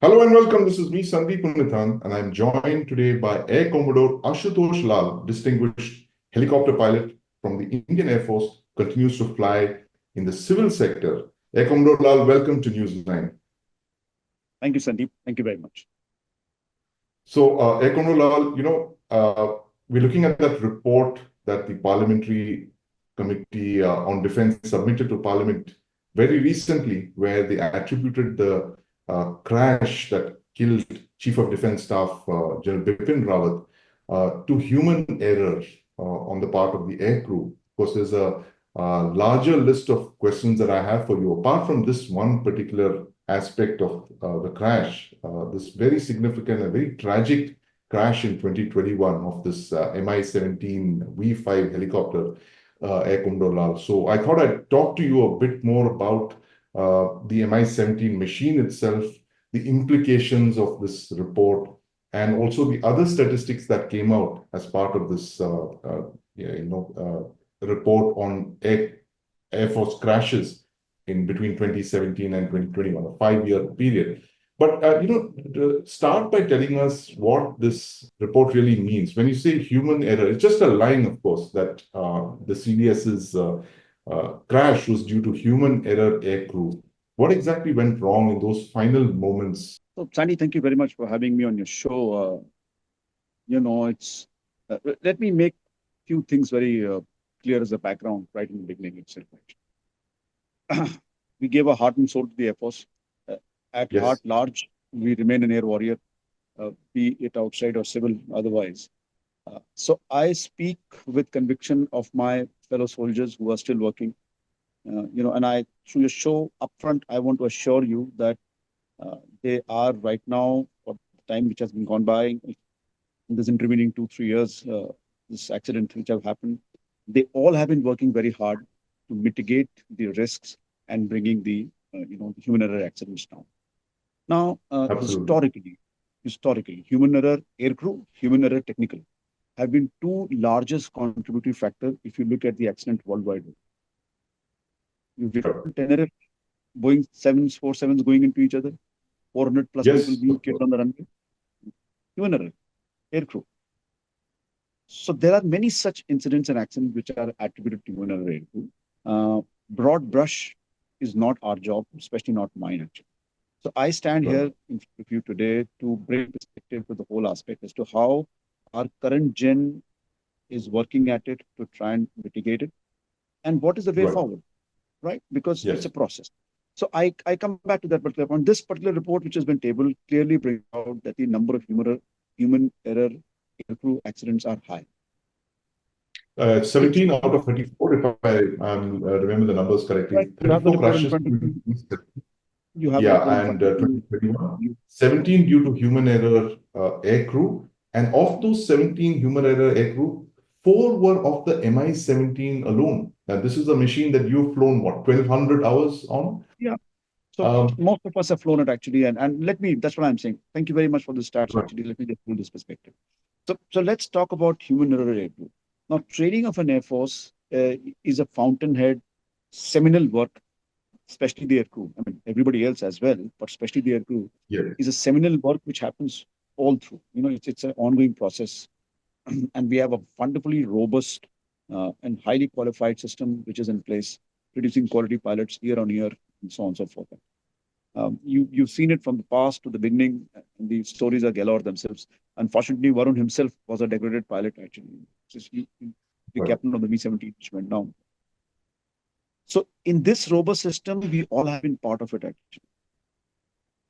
Hello and welcome. This is me, Sandeep Punithan, and I'm joined today by Air Commodore Ashutosh Lal, distinguished helicopter pilot from the Indian Air Force, continues to fly in the civil sector. Air Commodore Lal, welcome to News9. Thank you, Sandeep. Thank you very much. So, Air Commodore Lal, we're looking at that report that the Parliamentary Committee on Defense submitted to Parliament very recently, where they attributed the crash that killed Chief of Defense Staff General Bipin Rawat to human error on the part of the air crew. Of course, there's a larger list of questions that I have for you. Apart from this one particular aspect of the crash, this very significant and very tragic crash in 2021 of this Mi-17 V5 helicopter, Air Commodore Lal. So I thought I'd talk to you a bit more about the Mi-17 machine itself, the implications of this report, and also the other statistics that came out as part of this report on Air Force crashes in between 2017 and 2021, a 5-year period. But start by telling us what this report really means. When you say human error, it's just a line, of course, that the CDS's crash was due to human error air crew. What exactly went wrong in those final moments? So, Sandy, thank you very much for having me on your show. Let me make a few things very clear as a background right in the beginning itself. We gave our heart and soul to the Air Force. At Yes. heart large, we remain an air warrior, be it outside or civil otherwise. So I speak with conviction of my fellow soldiers who are still working. And through your show upfront, I want to assure you that they are right now, for the time which has been gone by, in this intervening 2-3 years, this accident which have happened, they all have been working very hard to mitigate the risks and bringing the human error accidents down. Now, historically, human error aircrew, human error technical have been two largest contributory factors if you look at the accident worldwide. You've written 10 Boeing 747s going into each other, 400 plus people being killed on the runway. Human error, aircrew. So there are many such incidents and accidents which are attributed to human error aircrew. Broad brush is not our job, especially not mine actually. So I stand here with you today to bring perspective to the whole aspect as to how our current gen is working at it to try and mitigate it, and what is the way forward, right? Because it's a process. So I come back to that particular point. This particular report, which has been tabled, clearly brings out that the number of human error aircrew accidents are high. 17 out of 34, if I remember the numbers correctly. Right. 34 crashes. You have and 2021, 17 due to human error air crew. And of those 17 human error air crew, 4 were of the Mi-17 alone. And this is a machine that you've flown, what, 1,200 hours on? Yeah. So most of us have flown it actually. And that's what I'm saying. Thank you very much for the stats actually. Let me get through this perspective. So let's talk about human error air crew. Now, training of an Air Force is a fountainhead, seminal work, especially the air crew. I mean, everybody else as well, but especially the air crew is a seminal work which happens all through. It's an ongoing process. And we have a wonderfully robust and highly qualified system which is in place, producing quality pilots year on year, and so on and so forth. You've seen it from the past to the beginning, and the stories are galore themselves. Unfortunately, Varun himself was a decorated pilot, actually. The captain of the Mi-17, which went down. So in this robust system, we all have been part of it, actually.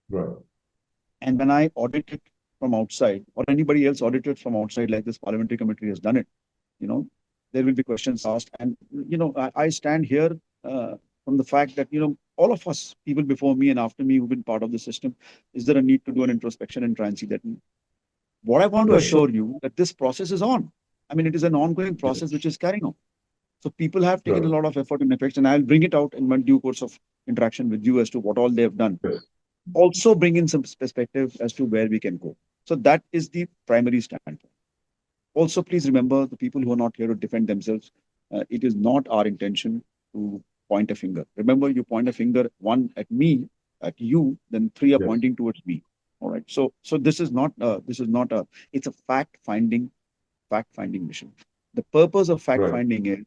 Right. And when I audit it from outside, or anybody else audited from outside, like this parliamentary committee has done it, there will be questions asked. And, I stand here from the fact that, all of us, people before me and after me who've been part of the system, is there a need to do an introspection and try and see that? What I want to assure you that this process is on. I mean, it is an ongoing process which is carrying on. So people have taken a lot of effort and effects, and I'll bring it out in my due course of interaction with you as to what all they have done. Also bring in some perspective as to where we can go. So that is the primary standpoint. Also, please remember the people who are not here to defend themselves. It is not our intention to point a finger. Remember, you point a finger, one at me, at you, then 3 are pointing towards me. All right. So this is not a it's a fact finding mission. The purpose of fact Right. finding is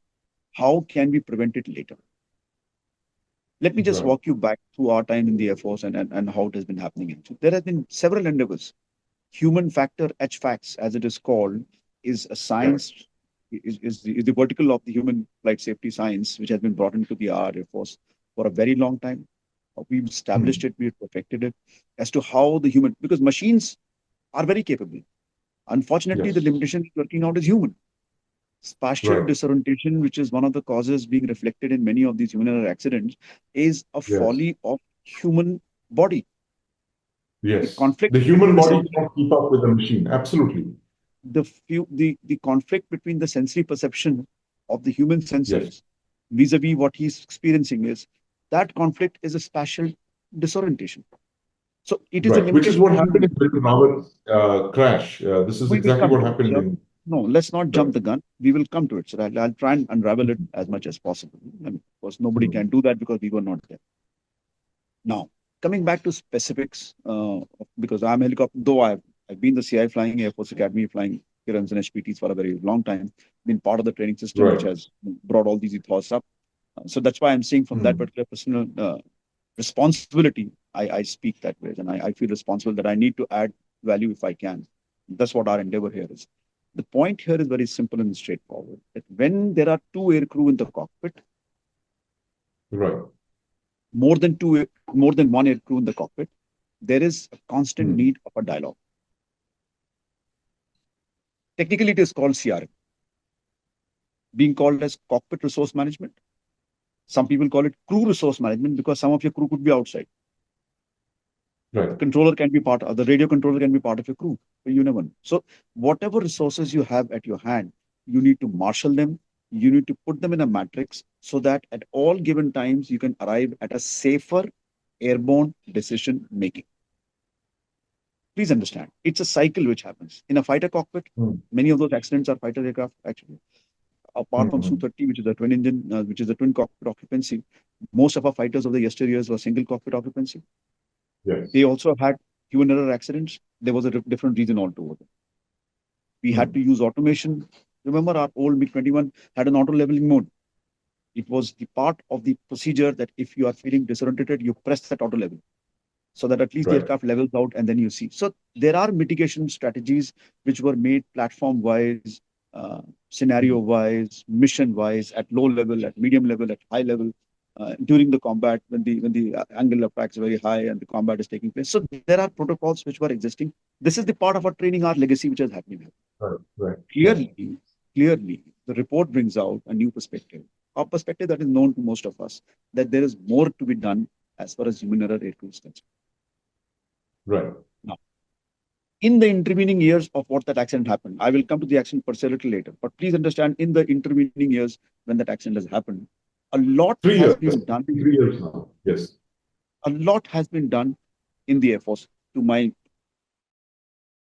how can we prevent it later? Let me just Right. walk you back through our time in the Air Force and how it has been happening. So there have been several endeavors. Human factor HFACS, as it is called, is a Yeah. science, is the vertical of the human flight safety science, which has been brought into the Air Force for a very long time. We've established Hmm. it, we've perfected it as to how the human, because machines are very capable. Unfortunately, the Yes. limitation working out is human. Spatial Right. disorientation, which is one of the causes being reflected in many of these human error accidents, is a Yes. folly of human body. The Yes. conflict The between human the body sensory, cannot keep up with the machine. Absolutely. the conflict between the sensory perception of the human Yes. senses vis-a-vis what he's experiencing is that conflict is a spatial disorientation. So it is a Right. Which is limitation what of happened human. in the Rawat crash. This is We will exactly come what to it. happened So, in. no, let's not Right. jump the gun. We will come to it. So I'll try and unravel it as much as possible. And of course, nobody Hmm. can do that because we were not there. Now, coming back to specifics, because I'm a helicopter, though I've been the CI flying Air Force Academy flying Kirans and HPTs for a very long time, been part of the training system which Right. has brought all these ethos up. So that's why I'm saying from that Hmm. particular personal responsibility, I speak that way. And I feel responsible that I need to add value if I can. That's what our endeavor here is. The point here is very simple and straightforward. That when there are two air crew in the cockpit, Right. more than two, more than one air crew in the cockpit, there is a constant Hmm. need of a dialogue. Technically, it is called CRM, being called as cockpit resource management. Some people call it crew resource management because some of your crew could be outside. The Right. controller can be part of the radio controller can be part of your crew. But you never know. So whatever resources you have at your hand, you need to marshal them. You need to put them in a matrix so that at all given times you can arrive at a safer airborne decision making. Please understand, it's a cycle which happens in a fighter cockpit. Hmm. Many of those accidents are fighter aircraft actually. Apart from Hmm. Su-30, which is a twin engine, which is a twin cockpit occupancy, most of our fighters of the yesteryears were single cockpit occupancy. Yes. They also have had human error accidents. There was a different reason altogether. We had Hmm. to use automation. Remember, our old MiG-21 had an auto leveling mode. It was the part of the procedure that if you are feeling disoriented, you press that auto level so that at least the Right. aircraft levels out and then you see. So there are mitigation strategies which were made platform wise, Hmm. scenario wise, mission wise, at low level, at medium level, at high level. During the combat, when the angle of attack is very high and the combat is taking place, so there are protocols which were existing. This is the part of our training, our legacy, which is happening. Right. Right. Right. Clearly, clearly, the report brings out a new perspective, a perspective that is known to most of us, that there is more to be done as far as human error aircrew is concerned. Right. Now, in the intervening years of what that accident happened, I will come to the accident per se a little later. But please understand, in the intervening years when that accident has happened, a lot 3 years. has been done. 3 years now. Yes. A lot has been done in the Air Force. To my,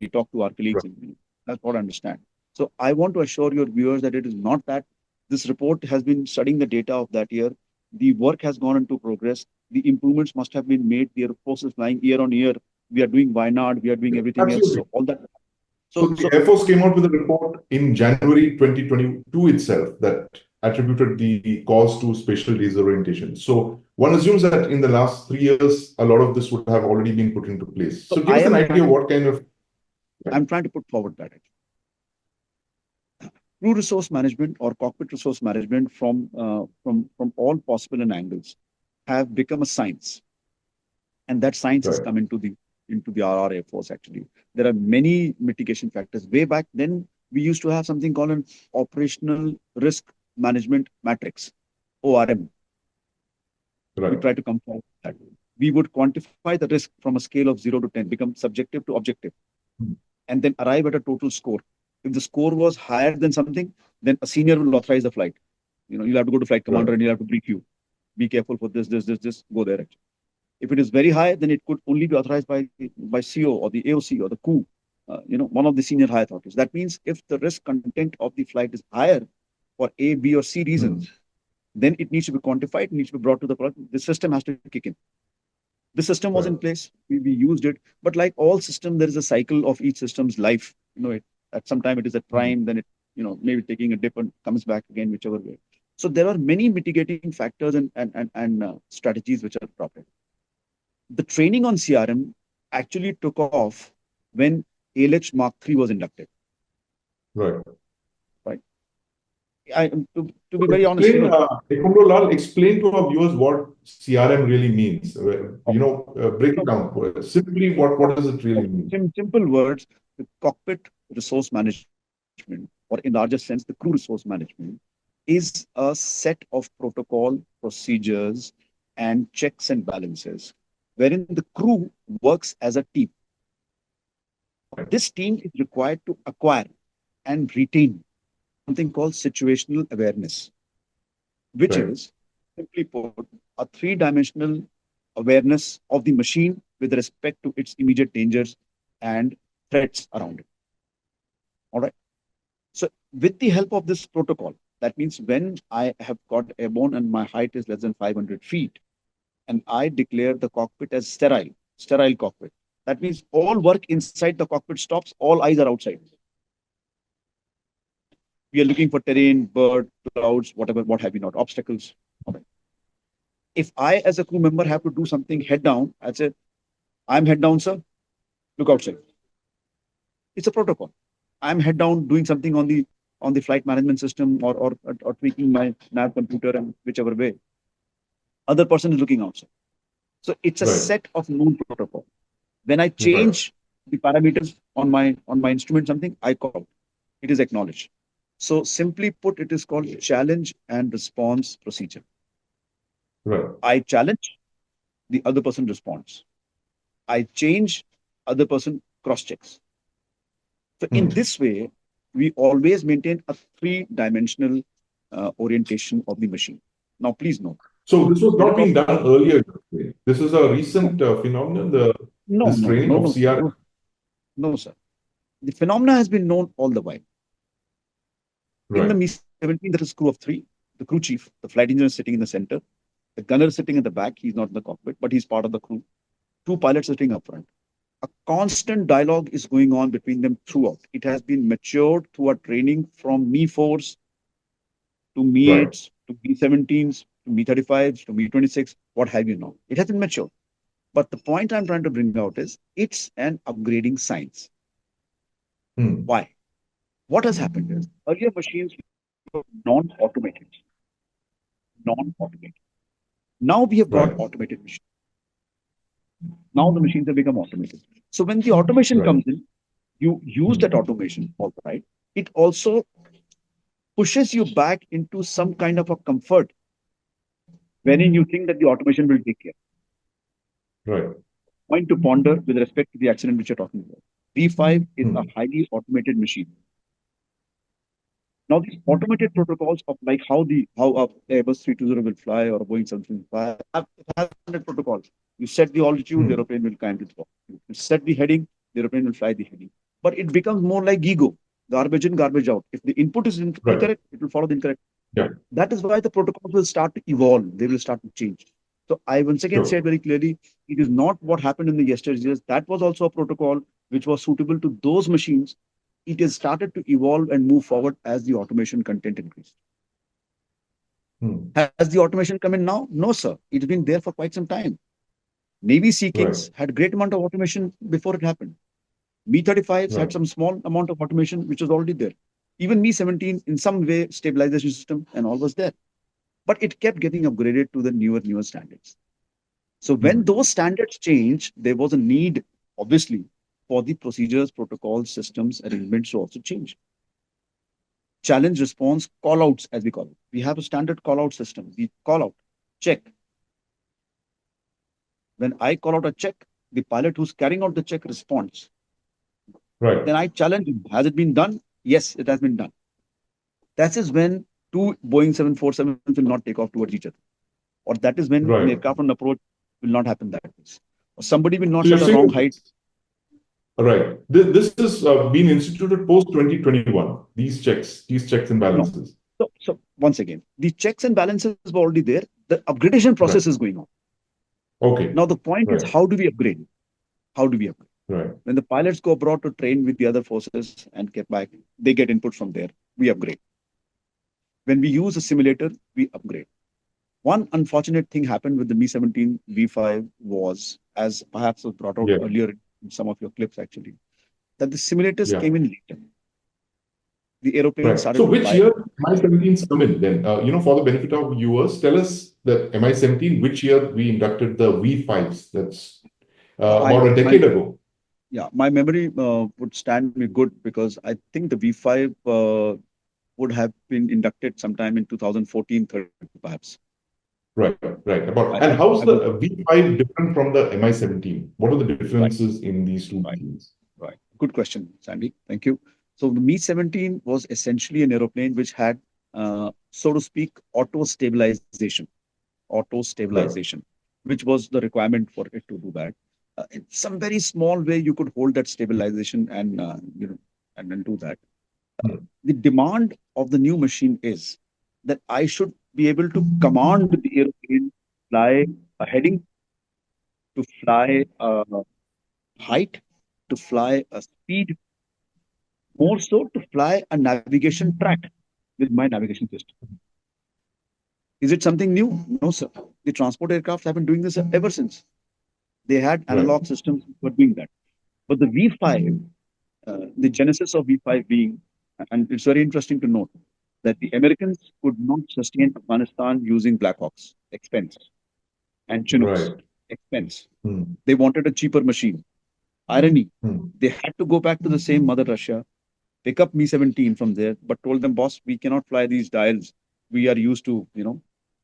we talk to our colleagues, Right. and that's what I understand. So I want to assure your viewers that it is not that this report has been studying the data of that year. The work has gone into progress. The improvements must have been made. The Air Force is flying year on year. We are doing Vinard. We are doing everything else. Absolutely. So all that. So So the so Air Force came out with a report in January 2022 itself that attributed the cause to spatial disorientation. So one assumes that in the last 3 years, a lot of this would have already been put into place. so So give I us an am idea trying. what kind of. I'm trying to put forward that crew resource management or cockpit resource management from all possible and angles have become a science, and that science has Right. come into the RR Air Force. Actually, there are many mitigation factors. Way back then, we used to have something called an operational risk management matrix, ORM. We Right. try to come forward with that. We would quantify the risk from a scale of 0 to 10, become subjective to objective, Hmm. and then arrive at a total score. If the score was higher than something, then a senior will authorize the flight. You'll have to go to flight Right. commander and you'll have to brief you. Be careful for this, go there. Actually. If it is very high, then it could only be authorized by CO or the AOC or the COO, one of the senior high authorities. That means if the risk content of the flight is higher for A, B, or C Hmm. reasons, then it needs to be quantified, it needs to be brought to the product. The system has to kick in. The system was Right. in place. We used it. But like all system, there is a cycle of each system's life. At some time it is at Mhm. prime, then it, maybe taking a dip and comes back again, whichever way. So there are many mitigating factors and strategies which are adopted. The training on CRM actually took off when ALH Mark III was inducted. Right. Right. To be So very honest, explain, Ekundu, explain to our viewers what CRM really means. Break it no, down. Simply, what does it really mean? simple words, the cockpit resource management, or in larger sense, the crew resource management, is a set of protocol, procedures, and checks and balances, wherein the crew works as a team. Now, this team is required to acquire and retain something called situational awareness, which Right. is, simply put, a three-dimensional awareness of the machine with respect to its immediate dangers and threats around it. All right. So, with the help of this protocol, that means when I have got airborne and my height is less than 500 feet, and I declare the cockpit as sterile cockpit. That means all work inside the cockpit stops, all eyes are outside. We are looking for terrain, bird, clouds, whatever, what have you not, obstacles. Okay. If I, as a crew member, have to do something head down, I say, I'm head down, sir, look outside. It's a protocol. I'm head down doing something on the flight management system, or tweaking my nav computer and whichever way. Other person is looking outside. So it's a Right. set of known protocol. When I Right. change the parameters on my instrument, something I call out. It is acknowledged. So simply put, it is called challenge and response procedure. Right. I challenge, the other person responds. I change, other person cross checks. So in Hmm. this way, we always maintain a three-dimensional orientation of the machine. Now, please note, So this was not being helicopter. done earlier. This is a No, recent phenomenon. no, This no, training no, of no, sir. CRM. No, no, sir. The phenomena has been known all the while. In the Right. Mi-17, there is crew of three. The crew chief, the flight engineer is sitting in the center. The gunner is sitting at the back. He's not in the cockpit, but he's part of the crew. Two pilots sitting up front. A constant dialogue is going on between them throughout. It has been matured through our training from Mi-4s to Right. Mi-8s to Mi-17s to Mi-35s to Mi-26, what have you now. It has been matured. But the point I'm trying to bring out is it's an upgrading science. Hmm. Why? What has happened is earlier machines were non-automated. Non-automated. Now we have brought Right. automated machines. Now the machines have become automated. So when the automation Right. comes in, you use that Hmm. automation, all right. It also pushes you back into some kind of a comfort wherein you think that the automation will take care. Right. Point to ponder with respect to the accident which you're talking about. V5 is a Hmm. highly automated machine. Now, these automated protocols of like how a Airbus 320 will fly or a Boeing 735 have standard protocols. You set the altitude, the Hmm. aeroplane will climb to the top. You set the heading, the aeroplane will fly the heading. But it becomes more like ego, garbage in, garbage out. If the input is Right. incorrect, it will follow the incorrect. Yeah. That is why the protocols will start to evolve. They will start to change. So I once again said Sure. very clearly, it is not what happened in the yesteryears. That was also a protocol which was suitable to those machines. It has started to evolve and move forward as the automation content increased. Hmm. Has the automation come in now? No, sir. It's been there for quite some time. Navy Sea Right. Kings had great amount of automation before it happened. Mi-35s had Right. some small amount of automation which was already there. Even Mi-17, in some way, stabilization system and all was there. But it kept getting upgraded to the newer standards. So when Hmm. those standards changed, there was a need, obviously, for the procedures, protocols, systems, arrangements to also change. Challenge response call outs, as we call it. We have a standard call out system. We call out, check. When I call out a check, the pilot who's carrying out the check responds. Right. Then I challenge him. Has it been done? Yes, it has been done. That is when two Boeing 747s will not take off towards each other. Or that is when an Right. aircraft on approach will not happen that way. Or somebody will not So you're set a saying wrong height. that, right. This has been instituted post 2021. These checks and No. balances. So once again, the checks and balances were already there. The upgradation Right. process is going on. Okay. Now, the point is, Right. how do we upgrade? How do we upgrade? Right. When the pilots go abroad to train with the other forces and get back, they get input from there. We upgrade. When we use a simulator, we upgrade. One unfortunate thing happened with the Mi-17 V5 was, as perhaps was brought out Yeah. earlier in some of your clips actually, that the simulators Yeah. came in later. The aeroplane Right. started So to which fly. year Mi-17s come in then? For the benefit of viewers, tell us the Mi-17, which year we inducted the V5s. That's I about a my decade ago. Yeah, my memory would stand me good because I think the V5 would have been inducted sometime in 2014, 13, perhaps. Right. Right. And I how's would the V5 different from the Mi-17? What are the Right, differences in these two right, machines? right. Good question, Sandy. Thank you. So the Mi-17 was essentially an aeroplane which had, so to speak, auto Right. stabilization, which was the requirement for it to do that. In some very small way, you could hold that stabilization and and then do that. Hmm. The demand of the new machine is that I should be able to command the aeroplane, fly a heading, to fly a height, to fly a speed, more so to fly a navigation track with my navigation system. Is it something new? No, sir. The transport aircraft have been doing this ever since. They had Right. analog systems for doing that. But the V5, the genesis of V5 being, and it's very interesting to note that the Americans could not sustain Afghanistan using Black Hawks, expense, and Chinooks, Right. expense. Hmm. They wanted a cheaper machine. Irony, Hmm. they had to go back to the same mother Russia, pick up Mi-17 from there, but told them, boss, we cannot fly these dials. We are used to,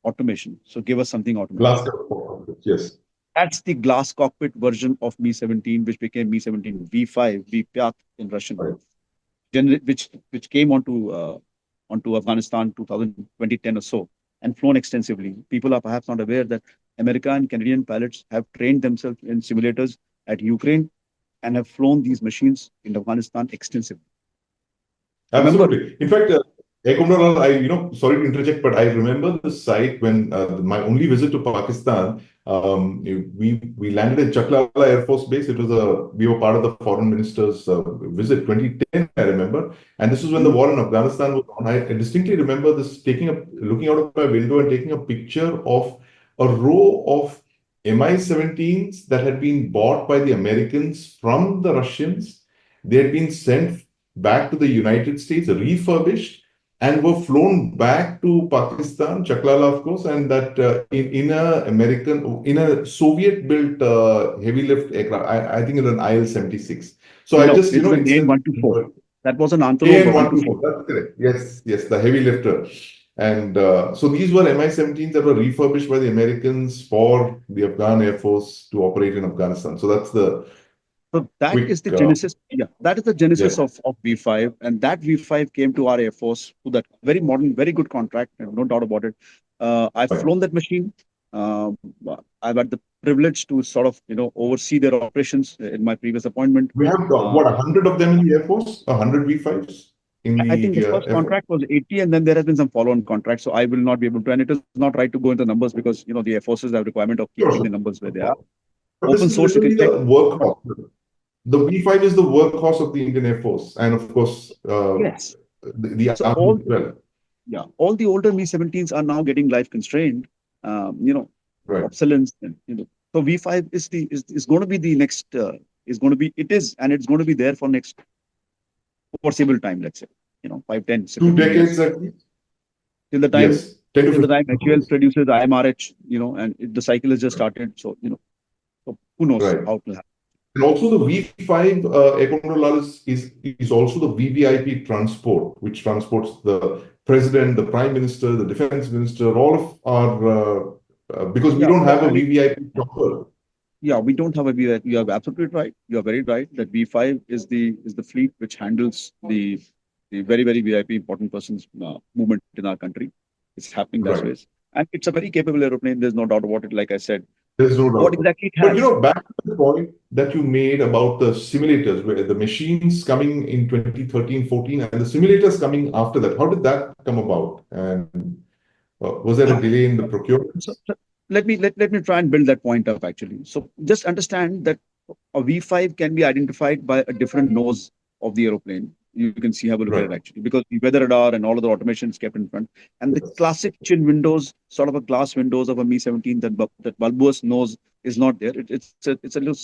automation. So give us something automated. Last couple of yes. That's the glass cockpit version of Mi-17, which became Mi-17 V5, V5 in Russian, Right. which came onto Afghanistan 2010 or so and flown extensively. People are perhaps not aware that American and Canadian pilots have trained themselves in simulators at Ukraine and have flown these machines in Afghanistan extensively. Remember, Absolutely. In fact, Ekumar, sorry to interject, but I remember the site when my only visit to Pakistan, we landed in Chaklala Air Force Base. We were part of the foreign minister's visit, 2010, I remember. And this was when the mhm, war in Afghanistan was on. I distinctly remember looking out of my window and taking a picture of a row of Mi-17s that had been bought by the Americans from the Russians. They had been sent back to the United States, refurbished, and were flown back to Pakistan, Chaklala, of course, and that in a Soviet-built heavy lift aircraft. I think it's an IL-76. So I no, just, it was an extend AN-124. That was an Antonov AN-124. 124. That's correct. Yes, yes, the heavy lifter. And so these were Mi-17s that were refurbished by the Americans for the Afghan Air Force to operate in Afghanistan. So that's the So that is quick, the genesis. Yeah, that is the genesis yes, of V5, and that V5 came to our Air Force through that very modern, very good contract, and no doubt about it. I've right. flown that machine. Uh, I've had the privilege to sort of oversee their operations in my previous appointment. We have Uh, what, 100 of them in the Air Force? 100 V5s in I think the the first Air Force? contract was 80, and then there has been some follow-on contracts. So I will not be able to, and it is not right to go into numbers because the Air Forces have requirement of Sure, keeping the sure. numbers where No they are. problem. But this Open is source, you can literally the check. But workhorse. The V5 is the workhorse of the Indian Air Force, and of course, yes, the so Army all as well. Yeah, all the older Mi-17s are now getting life constrained, Right. obsolescence. And, so V5 is going to be the next. Is going to be it is, and it's going to be there for next foreseeable time. Let's say 5, 10, say, Two 15 decades years at least? till the time Yes, 10 to till the 15 time HUL years. produces IMRH, and the cycle has just Right. started. So so who knows Right. how it will happen. And also the V5 Air Control is also the VVIP transport, which transports the president, the prime minister, the defense minister, all of our, because we Yeah, don't but have a I mean, VVIP chopper. yeah, we don't have a V. You are absolutely right. You are very right that V5 is the fleet which handles the very very VIP important persons movement in our country. It's happening that Right. ways, and it's a very capable aeroplane. There's no doubt about it. Like I said, There's no what doubt. exactly it But has? back to the point that you made about the simulators, where the machines coming in 2013, 14, and the simulators coming after that. How did that come about? And was there a delay in the So, procurements? let me try and build that point up actually. So just understand that a V5 can be identified by a different nose of the aeroplane. You can see, have a look at Right. it actually, because the weather radar and all of the automation is kept in front. And the Yes. classic chin windows, sort of a glass windows of a Mi-17, that bulbous nose is not there. It's a little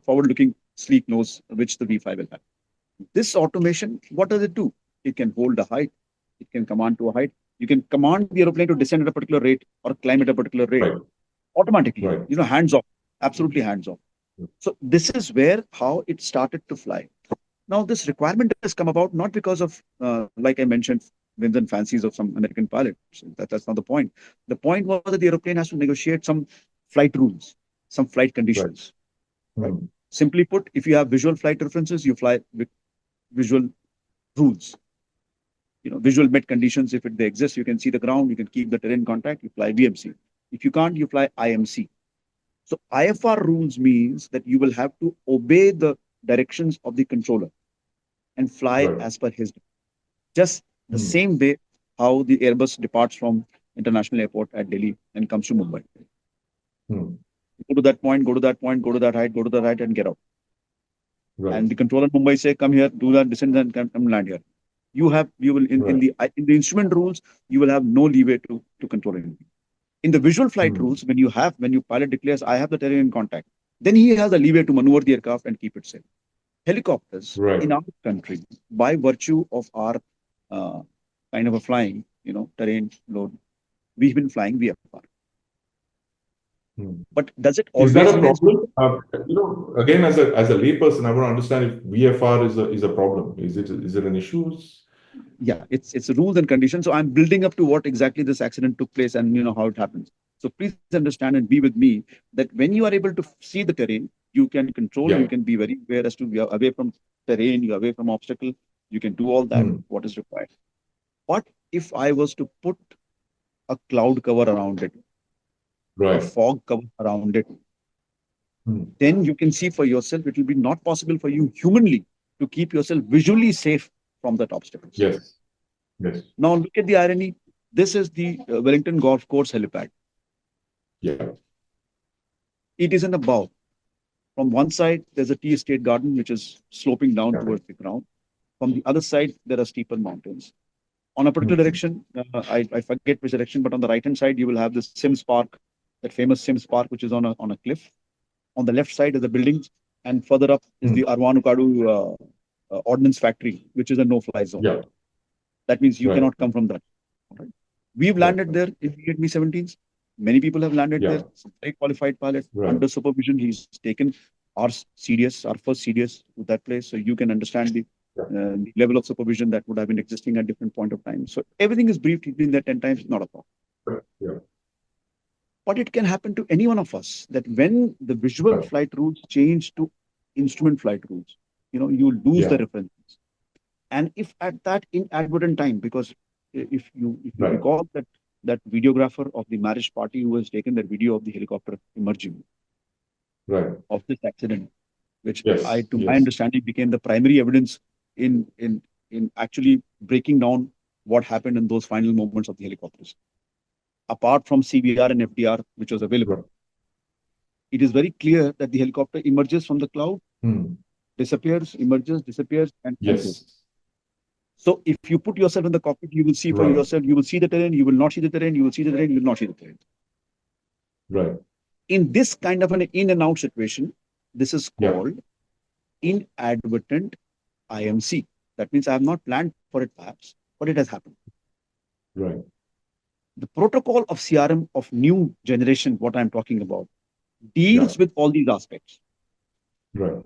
forward-looking, sleek nose, which the V5 will have. This automation, what does it do? It can hold a height. It can command to a height. You can command the aeroplane to descend at a particular rate or climb at a particular rate Right. automatically, Right. hands off, absolutely hands off. So this is where how it started to fly. Now this requirement has come about not because of, like I mentioned, whims and fancies of some American pilots. That's not the point. The point was that the aeroplane has to negotiate some flight rules, some flight Right. conditions. Right. Hmm. Simply put, if you have visual flight references, you fly with visual rules. Visual met conditions, if they exist, you can see the ground, you can keep the terrain contact, you fly VMC. If you can't, you fly IMC. So IFR rules means that you will have to obey the directions of the controller and fly Right. as per his. Just the Hmm. same way how the Airbus departs from international airport at Delhi and comes to Mumbai. Hmm. Go to that point, go to that point, go to that height, go to the right, and get out. Right. And the controller in Mumbai say, "Come here, do that, descend, and come land here." You will Right. in the instrument rules, you will have no leeway to control anything. In the visual flight Hmm. rules, when you pilot declares, "I have the terrain in contact," then he has the leeway to maneuver the aircraft and keep it safe. Helicopters Right. in our country, by virtue of our uh, kind of a flying, terrain load, we've been flying VFR. Hmm. But does it Is that always a remain so? problem? Again, as a layperson, I want to understand if VFR is a problem. Is it an issue? Yeah, it's rules and conditions. So I'm building up to what exactly this accident took place and how it happens. So please understand and be with me that when you are able to see the terrain, you can control, you Yeah. can be very aware as to you're away from terrain, you're away from obstacle, you can do all that, Hmm. what is required. What if I was to put a cloud cover around it, a Right. fog cover around it? Hmm. Then you can see for yourself, it will be not possible for you humanly to keep yourself visually safe from that obstacles. Yes. Yes. Now look at the irony. This is the Wellington Golf Course helipad. Yeah. It is in a bow. From one side, there's a tea estate garden which is sloping down Yeah. towards the ground. From the other side, there are steeper mountains. On a particular Hmm. direction, I forget which direction, but on the right hand side, you will have the Sims Park, that famous Sims Park, which is on a cliff. On the left side is the buildings, and further up is Hmm. the Arwanukadu ordnance factory, which is a no-fly zone. Yeah. That means you Right. cannot come from that. Right? We've Right. landed there in Mi-17s. Many people have landed there. Yeah. Some very qualified pilot Right. under supervision. He's taken our CDS, our first CDS to that place, so you can understand Yeah. the level of supervision that would have been existing at different point of time. So everything is briefed in that 10 times, not a problem. Right. Yeah. But it can happen to any one of us that when the visual Right. flight rules change to instrument flight rules, you lose the Yeah. references. And if at that inadvertent time, because if you Right. recall that videographer of the marriage party who has taken that video of the helicopter emerging Right. of this accident, which Yes. to my Yes. understanding became the primary evidence in in in actually breaking down what happened in those final moments of the helicopters. Apart from CVR and FDR, which was available, Right. it is very clear that the helicopter emerges from the cloud, Hmm. disappears, emerges, disappears, and goes. Yes. So if you put yourself in the cockpit, you will see for Right. yourself, you will see the terrain, you will not see the terrain, you will see the terrain, you will not see the terrain. Right. In this kind of an in and out situation, this is Yeah. called inadvertent IMC. That means I have not planned for it perhaps, but it has happened. Right. The protocol of CRM of new generation, what I'm talking about, Yeah. deals with all these aspects. Right.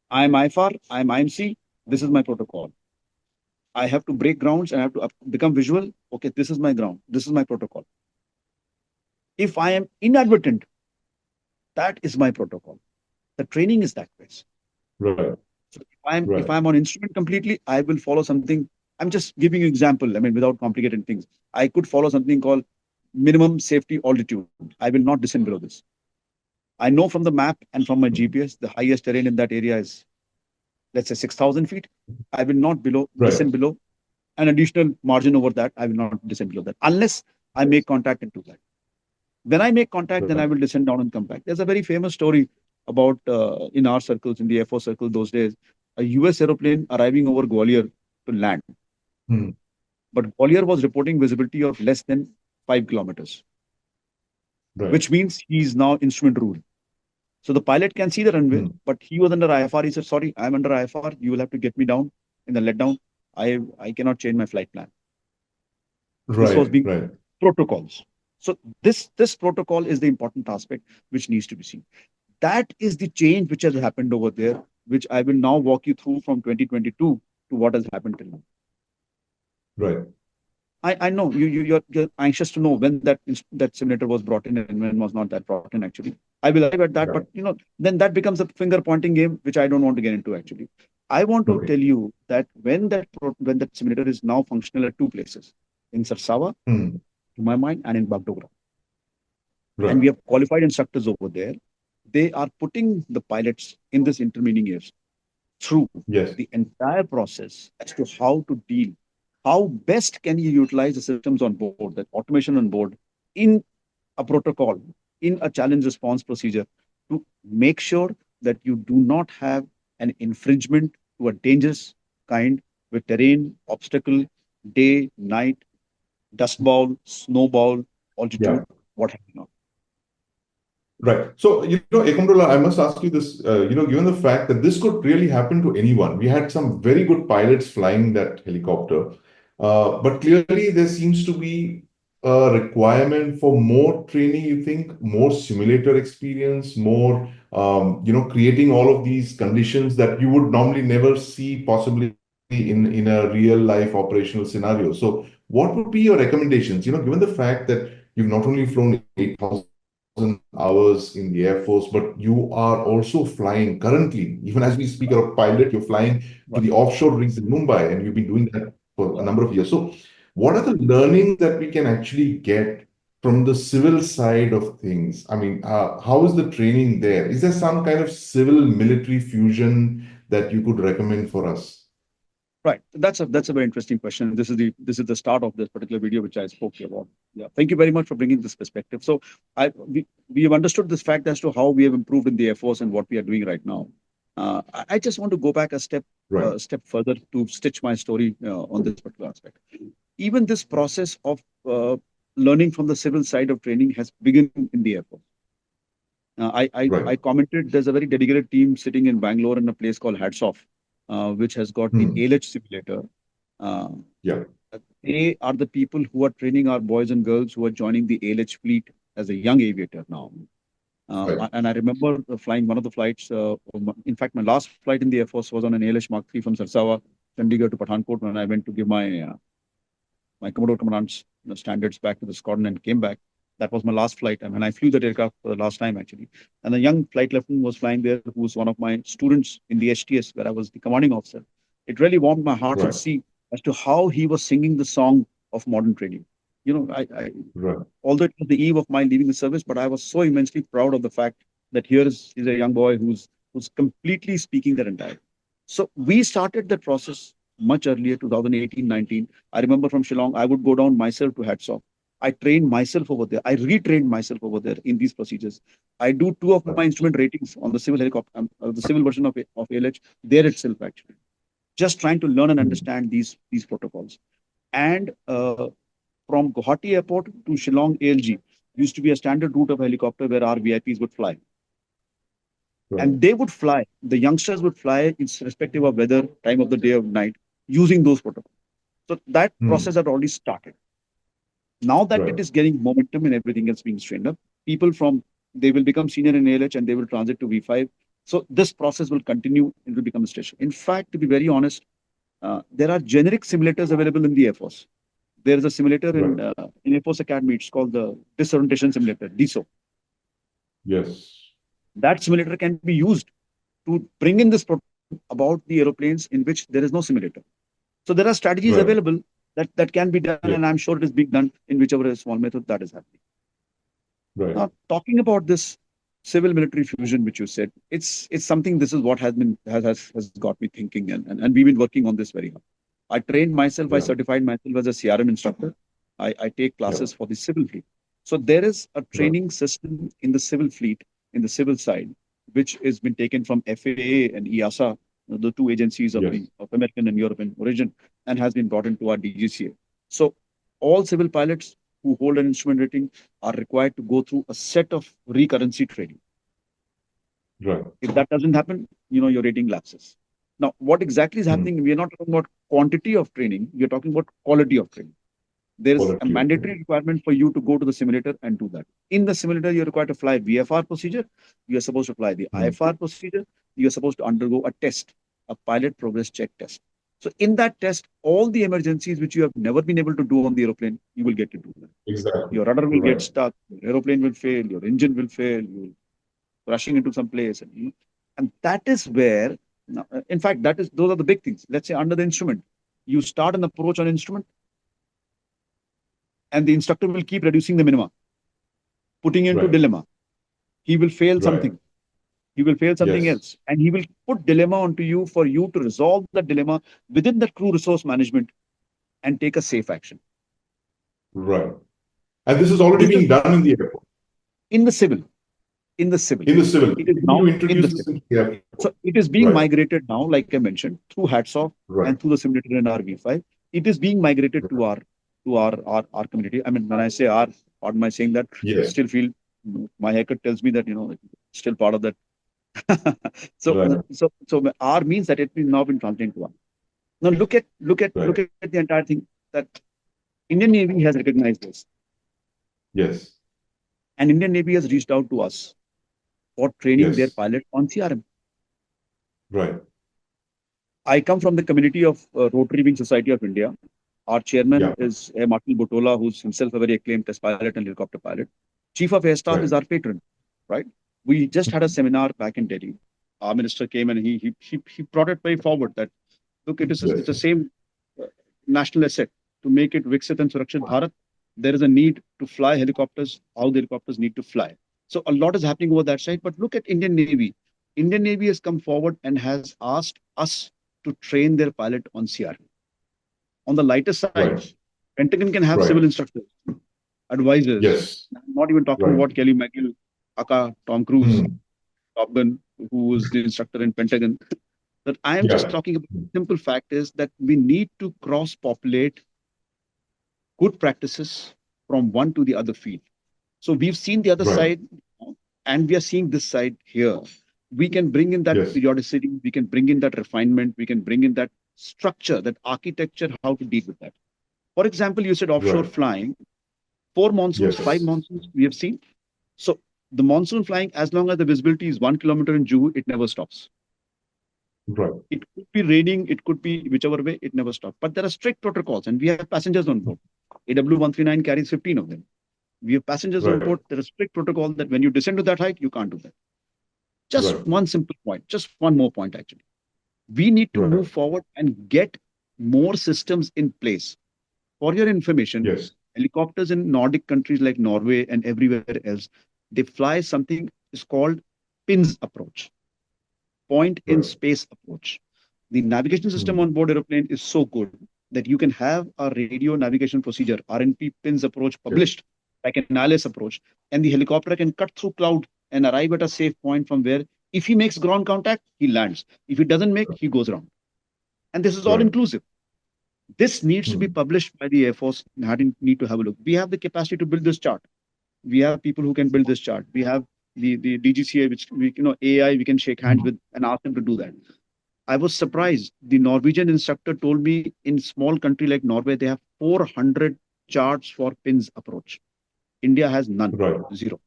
I'm IFR, I'm IMC, this is my protocol. I have to break grounds and I have to become visual. Okay, this is my ground, this is my protocol. If I am inadvertent, that is my protocol. The training is that way. Right. So if Right. I'm on instrument completely, I will follow something. I'm just giving you example. I mean, without complicating things, I could follow something called minimum safety altitude. I will not descend below this. I know from the map and from my GPS, the highest terrain in that area is, let's say, 6,000 feet. I will not Right. descend below an additional margin over that. I will not descend below that unless I make contact into that. When I make contact, then I will descend down and come back. There's a very famous story about in our circles, in the Air Force circle those days, a US aeroplane arriving over Gwalior to land. Hmm. But Gwalior was reporting visibility of less than 5 kilometers, Right. which means he's now instrument ruled. So the pilot can see the runway, Hmm. but he was under IFR. He said, "Sorry, I'm under IFR. You will have to get me down in the letdown. I cannot change my flight plan." This was Right. being Right. protocols. So this protocol is the important aspect which needs to be seen. That is the change which has happened over there, which I will now walk you through from 2022 to what has happened till now. Right. I know you're anxious to know when that simulator was brought in and when was not that brought in actually. I will arrive at that, Yeah. but then that becomes a finger pointing game, which I don't want to get into actually. I want to Okay. tell you that when that simulator is now functional at two places, in Sarsawa, Hmm. to my mind, and in Bagdogra. And Right. we have qualified instructors over there. They are putting the pilots in this intervening years through Yes. the entire process as to how to deal, how best can you utilize the systems on board, that automation on board, in a protocol, in a challenge response procedure, to make sure that you do not have an infringement to a dangerous kind with terrain, obstacle, day, night, dust bowl, snow bowl, altitude, Yeah. what have you not. Right. So, Ekamrullah, I must ask you this, given the fact that this could really happen to anyone, we had some very good pilots flying that helicopter, but clearly there seems to be a requirement for more training, you think, more simulator experience, more, creating all of these conditions that you would normally never see possibly in a real life operational scenario. So what would be your recommendations, given the fact that you've not only flown 8,000 hours in the Air Force, but you are also flying currently, even as we speak, you're a pilot, you're flying to Right. the offshore rigs in Mumbai, and you've been doing that for a Right. number of years. So, what are the learnings that we can actually get from the civil side of things? I mean, how is the training there? Is there some kind of civil military fusion that you could recommend for us? Right. That's a very interesting question. This is the start of this particular video which I spoke about. Yeah. Thank you very much for bringing this perspective. So we have understood this fact as to how we have improved in the Air Force and what we are doing right now. I just want to go back Right, a step further to stitch my story on this particular aspect. Even this process of learning from the civil side of training has begun in the Air Force. I right. commented there's a very dedicated team sitting in Bangalore in a place called Hats Off, which has got the Hmm. ALH simulator. Uh, Yeah, they are the people who are training our boys and girls who are joining the ALH fleet as a young aviator now. right, And I remember flying one of the flights. In fact, my last flight in the Air Force was on an ALH Mark III from Sarsawa, Chandigarh to Pathankot when I went to give my Commodore Commandant's standards back to the squadron and came back. That was my last flight. I mean, I flew that aircraft for the last time actually. And a young flight lieutenant was flying there, who was one of my students in the HTS, where I was the commanding officer. It really warmed my heart to right, see as to how he was singing the song of modern training. right. Although it was the eve of my leaving the service, but I was so immensely proud of the fact that is a young boy who's completely speaking that entire. So we started that process much earlier, 2018, 19. I remember from Shillong, I would go down myself to Hats Off. I trained myself over there. I retrained myself over there in these procedures. I do two of my instrument ratings on the civil helicopter, the civil version of ALH there itself, actually. Just trying to learn and Hmm. understand these protocols. And from Guwahati Airport to Shillong ALG used to be a standard route of helicopter where our VIPs would fly. Right. And they would fly, the youngsters would fly, irrespective of weather, time of the day or night, using those protocols. So that Hmm. process had already started. Now that it Right. is getting momentum and everything else being strained up, people they will become senior in ALH and they will transit to V5. So this process will continue and will become a station. In fact, to be very honest, there are generic simulators available in the Air Force. There is a simulator Right. in Air Force Academy. It's called the Disorientation Simulator, DISO. Yes. That simulator can be used to bring in this about the aeroplanes in which there is no simulator. So there are strategies Right. available that can be done, Yeah. and I'm sure it is being done in whichever small method that is happening. Right. Now, talking about this civil military fusion, which you said, it's something. This is what has got me thinking, and we've been working on this very hard. I trained myself. I Yeah. certified myself as a CRM instructor. I take Yeah. classes for the civil fleet. So there is a Right. training system in the civil fleet, in the civil side, which has been taken from FAA and EASA, the two agencies of Yes. American and European origin, and has been brought into our DGCA. So all civil pilots who hold an instrument rating are required to go through a set of recurrency training. Right. If that doesn't happen, your rating lapses. Now, what exactly is Hmm. happening? We are not talking about quantity of training. We are talking about quality of training. There is a Quality of mandatory training. requirement for you to go to the simulator and do that. In the simulator, you're required to fly VFR procedure. You're supposed to fly the Hmm. IFR procedure. You're supposed to undergo a test, a pilot progress check test. So in that test, all the emergencies which you have never been able to do on the aeroplane, you will get to do that. Exactly. Your rudder will get Right. stuck, your aeroplane will fail, your engine will fail, you will rushing into some place, and that is where, in fact, those are the big things. Let's say under the instrument, you start an approach on instrument, and the instructor will keep reducing the minima, putting you into Right. dilemma. He will fail Right. something. He will fail something Yes. else. And he will put dilemma onto you for you to resolve that dilemma within the crew resource management and take a safe action. Right. And this is already This is being done in the airport, in the civil. In the civil. in the civil. It is You need now to in the introduce this civil. into the airport. So it is being Right. migrated now, like I mentioned, through HATSOF Right. and through the simulator in our V5. It is being migrated to Right. our community. I mean, when I say our, pardon my saying that, Yes. still feel my haircut tells me that still part of that. so Right. so R means that it is now been translated to R. Now look Right. at the entire thing, that Indian Navy has recognized this, Yes. and Indian Navy has reached out to us for training their Yes. pilot on CRM. Right. I come from the community of Rotary Wing Society of India. Our chairman Yeah. is Air Marshal Botola, who's himself a very acclaimed test pilot and helicopter pilot. Chief of Air Staff Right. is our patron, right? We just had a seminar back in Delhi. Our minister came and he brought it very forward that look, it's Yes. the same national asset to make it Viksit and Surakshit Bharat. There is a need to fly helicopters, how the helicopters need to fly. So a lot is happening over that side. But look at Indian Navy. Indian Navy has come forward and has asked us to train their pilot on CR. On the lighter side, Right. Pentagon can have Right. civil instructors, advisors. Yes. I'm not even talking Right. about Kelly McGill, Aka, Tom Cruise, Hmm. Top Gun, who was the instructor in Pentagon. But I am just Yeah. talking about the simple fact is that we need to cross-populate good practices from one to the other field. So we've seen the other Right. side, and we are seeing this side here. We can bring in that Yes. periodicity, we can bring in that refinement, we can bring in that structure, that architecture, how to deal with that. For example, you said offshore Right. flying, 4 monsoons, five Yes. monsoons we have seen. So the monsoon flying, as long as the visibility is 1 kilometer in Juhu, it never stops. Right. It could be raining, it could be whichever way, it never stops. But there are strict protocols, and we have passengers on board. AW139 carries 15 of them. We have passengers on Right. board. There is strict protocol that when you descend to that height, you can't do that. Just Right. one simple point, just one more point actually. We need to Right. move forward and get more systems in place. For your information, Yes. helicopters in Nordic countries like Norway and everywhere else, they fly something is called PINS approach, point in Right. space approach. The navigation system Hmm. on board aeroplane is so good that you can have a radio navigation procedure, RNP PINS approach Yes. published, like an ILS approach, and the helicopter can cut through cloud and arrive at a safe point from where, if he makes ground contact, he lands. If he doesn't make, he goes around. And this is all Right. inclusive. This needs to be Hmm. published by the Air Force. Need to have a look. We have the capacity to build this chart. We have people who can build this chart. We have the DGCA, which AI, we can shake hands Hmm. with and ask them to do that. I was surprised. The Norwegian instructor told me in small country like Norway, they have 400 charts for pins approach. India has none, Right. zero.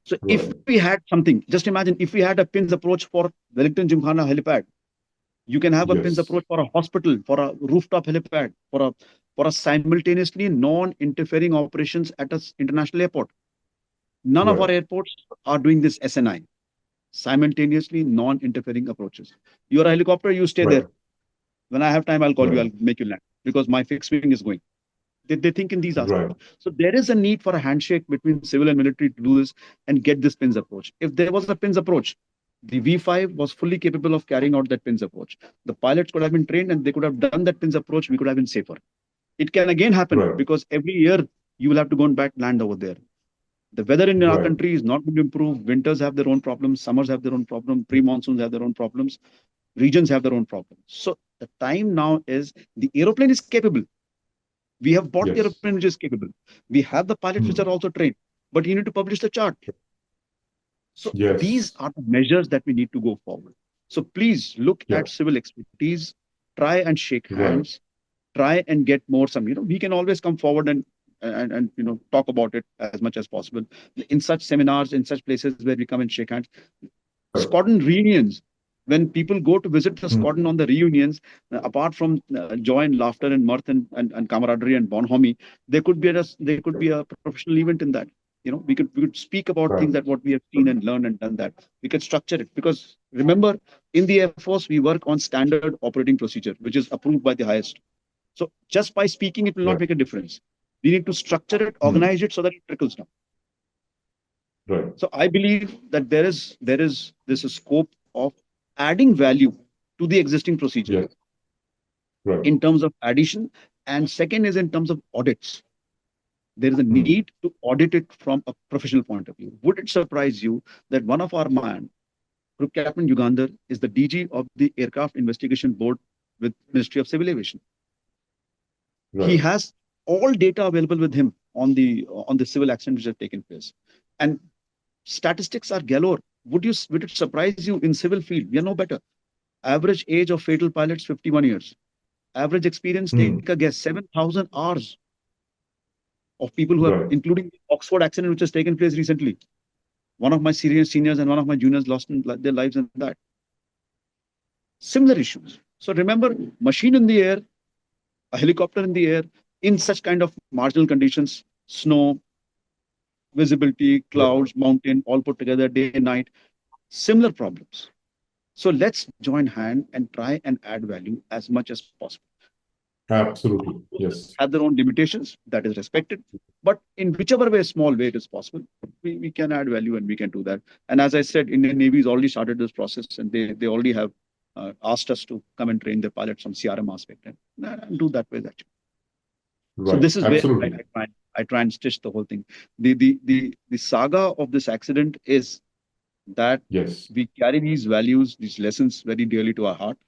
So if Right. we had something, just imagine if we had a pins approach for Wellington Gymkhana helipad, you can have a pins Yes. approach for a hospital, for a rooftop helipad, for a simultaneously non-interfering operations at an international airport. None of Right. our airports are doing this SNI, simultaneously non-interfering approaches. You're a helicopter, you stay Right. there. When I have time, I'll call you, Right. I'll make you land because my fixed wing is going. They think in these Right. aspects. So there is a need for a handshake between civil and military to do this and get this pins approach. If there was a pins approach, the V5 was fully capable of carrying out that pins approach. The pilots could have been trained and they could have done that pins approach. We could have been safer. It can again happen Right. because every year you will have to go and back land over there. The weather in our Right. country is not going to improve. Winters have their own problems, summers have their own problems, pre-monsoons have their own problems, regions have their own problems. So the time now is the aeroplane is capable. We have bought the Yes. aeroplane which is capable. We have the pilots which Hmm. are also trained, but you need to publish the chart. So these Yes. are the measures that we need to go forward. So please look Yeah. at civil expertise, try and shake Right. hands, try and get more some, we can always come forward and talk about it as much as possible in such seminars, in such places where we come and shake hands. Right. Squadron reunions. When people go to visit the Hmm. squadron on the reunions, apart from joy and laughter and mirth and camaraderie and bonhomie, there could be a professional event in that. We could speak about things Right. that what we have seen and learned and done that. We could structure it because remember, in the Air Force we work on standard operating procedure, which is approved by the highest. So just by speaking, it will not Right. make a difference. We need to structure it, Hmm. organize it so that it trickles down. Right. So I believe that there is this scope of adding value to the existing procedure Yes. Right. in terms of addition, and second is in terms of audits. There is a Hmm. need to audit it from a professional point of view. Would it surprise you that one of our man, Group Captain Ugandar, is the DG of the Aircraft Investigation Board with Ministry of Civil Aviation? He Right. has all data available with him on the civil accidents which have taken place, and statistics are galore. Would it surprise you in civil field? We are no better. Average age of fatal pilots 51 years. Average experience, take Hmm. a guess, 7,000 hours of people who have, Right. including the Oxford accident which has taken place recently. One of my seniors and one of my juniors lost their lives in that. Similar issues. So remember, machine in the air, a helicopter in the air, in such kind of marginal conditions, snow, visibility, Right. clouds, mountain, all put together, day and night, similar problems. So let's join hand and try and add value as much as possible. Absolutely. Yes. Have their own limitations, that is respected. But in whichever way, small way it is possible, we can add value and we can do that. And as I said, Indian Navy has already started this process and they already have asked us to come and train their pilots on CRM aspect and do that way actually. So Right. this is where Absolutely. I try and stitch the whole thing. The saga of this accident is that Yes. we carry these values, these lessons very dearly to our heart.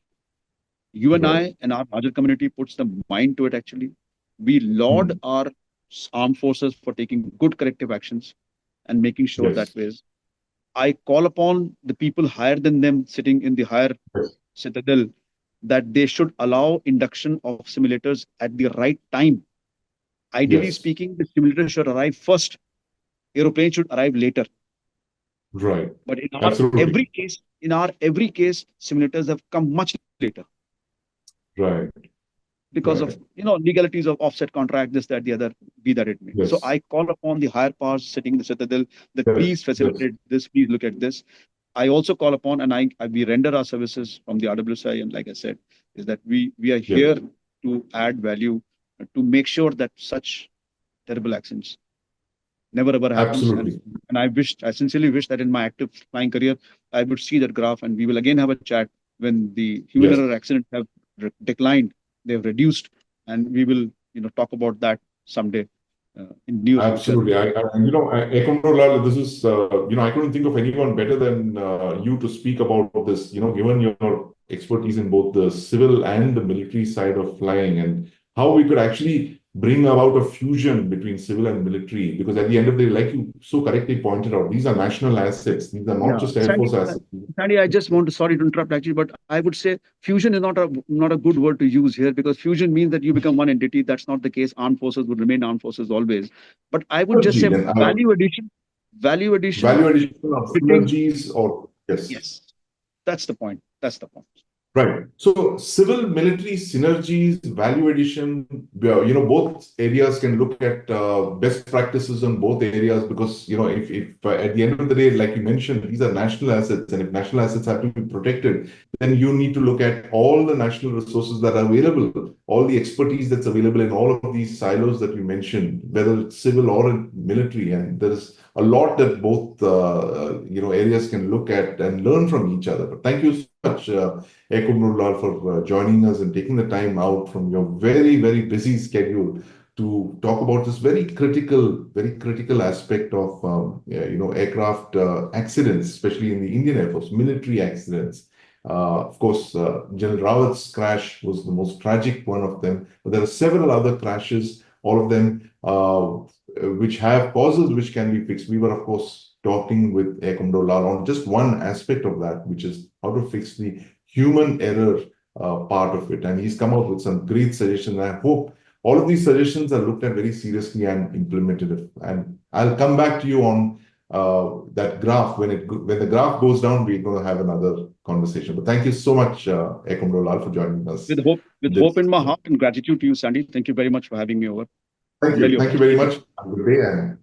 You and Right. I and our larger community puts the mind to it actually. We laud Hmm. our armed forces for taking good corrective actions and making sure that Yes. ways. I call upon the people higher than them sitting in the higher Yes. citadel that they should allow induction of simulators at the right time. Ideally Yes. speaking, the simulator should arrive first, aeroplane should arrive later. Right. But Absolutely. in our every case, simulators have come much later Right. because of Right. legalities of offset contract, this, that, the other, be that it may. So Yes. I call upon the higher powers sitting in the citadel that Yes. please Yes. facilitate this, please look at this. I also call upon, and we render our services from the RWSI, and like I said, is that we are Yes. here to add value to make sure that such terrible accidents never ever happens. Absolutely. And I sincerely wish that in my active flying career, I would see that graph, and we will again have a chat when the human Yes. error accidents have declined, they have reduced, and we will talk about that someday in near future. Absolutely. Ekonolal, this is, I couldn't think of anyone better than you to speak about this, given your expertise in both the civil and the military side of flying and how we could actually bring about a fusion between civil and military. Because at the end of the day, like you so correctly pointed out, these are national assets. These are not Yeah, just Air Force assets. Sandy, I just want to sorry to interrupt actually, but I would say fusion is not a good word to use here because fusion means that you become one entity. That's not the case. Armed forces would remain armed forces always. But I would just say Synergy and value addition, value addition or fitting. synergies or, yes. Yes, that's the point. That's the point. Right. So civil military synergies, value addition, both areas can look at best practices on both areas because, if at the end of the day, like you mentioned, these are national assets, and if national assets have to be protected, then you need to look at all the national resources that are available, all the expertise that's available in all of these silos that you mentioned, whether it's civil or military. And there's a lot that both, areas can look at and learn from each other. But thank you so much. Ekunullah, for joining us and taking the time out from your very, very busy schedule to talk about this very critical aspect of aircraft accidents, especially in the Indian Air Force, military accidents. Of course, General Rawat's crash was the most tragic one of them, but there are several other crashes, all of them which have causes which can be fixed. We were, of course, talking with Air Commodore Lal on just one aspect of that, which is how to fix the human error part of it. And he's come up with some great suggestions. I hope all of these suggestions are looked at very seriously and implemented. And I'll come back to you on that graph. When the graph goes down, we're going to have another conversation. But thank you so much, Air Commodore Lal, for joining us. With hope in my heart and gratitude to you, Sandy. Thank you very much for having me over. Thank you. Thank you very much. Have a good day. And